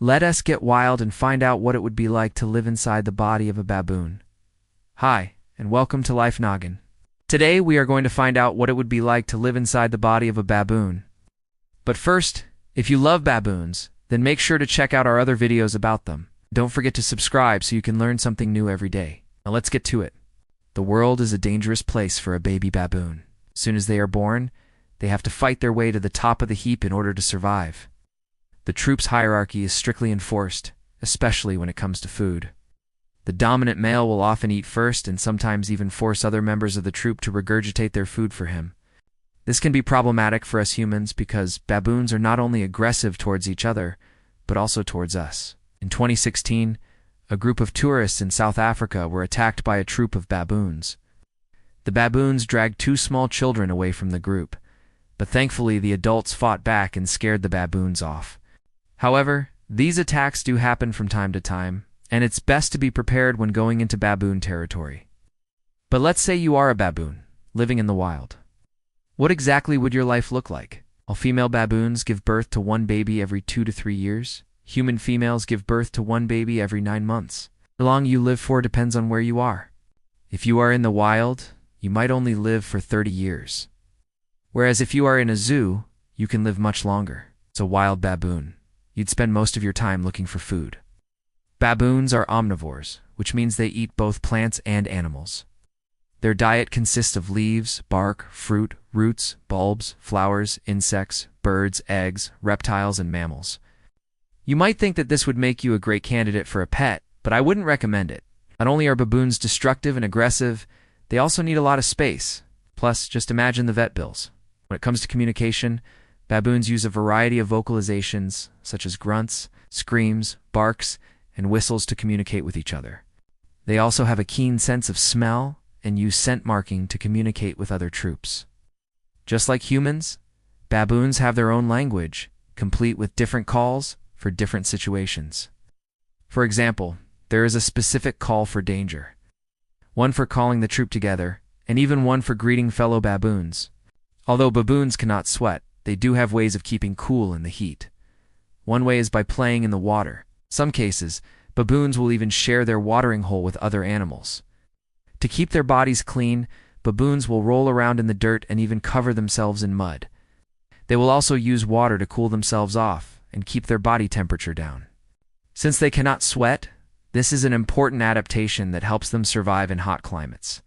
Let us get wild and find out what it would be like to live inside the body of a baboon. Hi, and welcome to Life Noggin. Today we are going to find out what it would be like to live inside the body of a baboon. But first, if you love baboons, then make sure to check out our other videos about them. Don't forget to subscribe so you can learn something new every day. Now let's get to it. The world is a dangerous place for a baby baboon. As soon as they are born, they have to fight their way to the top of the heap in order to survive. The troop's hierarchy is strictly enforced, especially when it comes to food. The dominant male will often eat first and sometimes even force other members of the troop to regurgitate their food for him. This can be problematic for us humans because baboons are not only aggressive towards each other, but also towards us. In 2016, a group of tourists in South Africa were attacked by a troop of baboons. The baboons dragged two small children away from the group, but thankfully the adults fought back and scared the baboons off. However, these attacks do happen from time to time, and it's best to be prepared when going into baboon territory. But let's say you are a baboon, living in the wild. What exactly would your life look like? All female baboons give birth to one baby every 2 to 3 years. Human females give birth to one baby every 9 months. How long you live for depends on where you are. If you are in the wild, you might only live for 30 years. Whereas if you are in a zoo, you can live much longer. It's a wild baboon. You'd spend most of your time looking for food. Baboons are omnivores, which means they eat both plants and animals. Their diet consists of leaves, bark, fruit, roots, bulbs, flowers, insects, birds, eggs, reptiles, and mammals. You might think that this would make you a great candidate for a pet, but I wouldn't recommend it. Not only are baboons destructive and aggressive, they also need a lot of space. Plus, just imagine the vet bills. When it comes to communication, baboons use a variety of vocalizations, such as grunts, screams, barks, and whistles to communicate with each other. They also have a keen sense of smell and use scent marking to communicate with other troops. Just like humans, baboons have their own language, complete with different calls for different situations. For example, there is a specific call for danger, one for calling the troop together, and even one for greeting fellow baboons. Although baboons cannot sweat, they do have ways of keeping cool in the heat. One way is by playing in the water. In some cases, baboons will even share their watering hole with other animals. To keep their bodies clean, baboons will roll around in the dirt and even cover themselves in mud. They will also use water to cool themselves off and keep their body temperature down. Since they cannot sweat, this is an important adaptation that helps them survive in hot climates.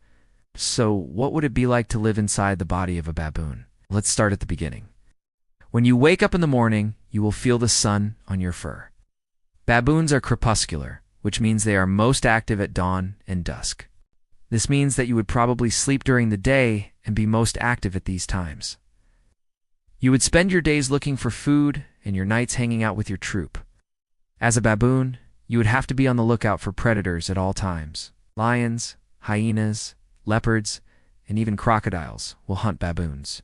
So, what would it be like to live inside the body of a baboon? Let's start at the beginning. When you wake up in the morning, you will feel the sun on your fur. Baboons are crepuscular, which means they are most active at dawn and dusk. This means that you would probably sleep during the day and be most active at these times. You would spend your days looking for food and your nights hanging out with your troop. As a baboon, you would have to be on the lookout for predators at all times. Lions, hyenas, leopards, and even crocodiles will hunt baboons,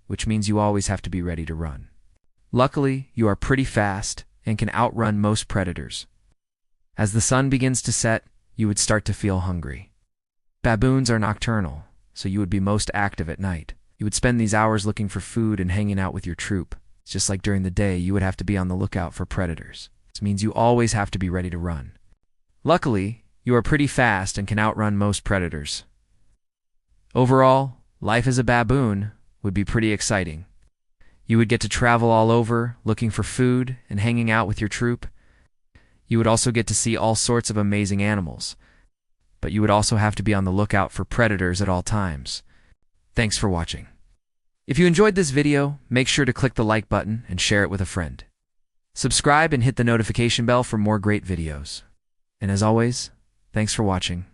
which means you always have to be ready to run. Luckily, you are pretty fast and can outrun most predators. As the sun begins to set, you would start to feel hungry. Baboons are nocturnal, so you would be most active at night. You would spend these hours looking for food and hanging out with your troop. It's just like during the day, you would have to be on the lookout for predators. This means you always have to be ready to run. Luckily, you are pretty fast and can outrun most predators. Overall, life as a baboon would be pretty exciting. You would get to travel all over, looking for food and hanging out with your troop. You would also get to see all sorts of amazing animals, but you would also have to be on the lookout for predators at all times. Thanks for watching. If you enjoyed this video, make sure to click the like button and share it with a friend. Subscribe and hit the notification bell for more great videos. And as always, thanks for watching.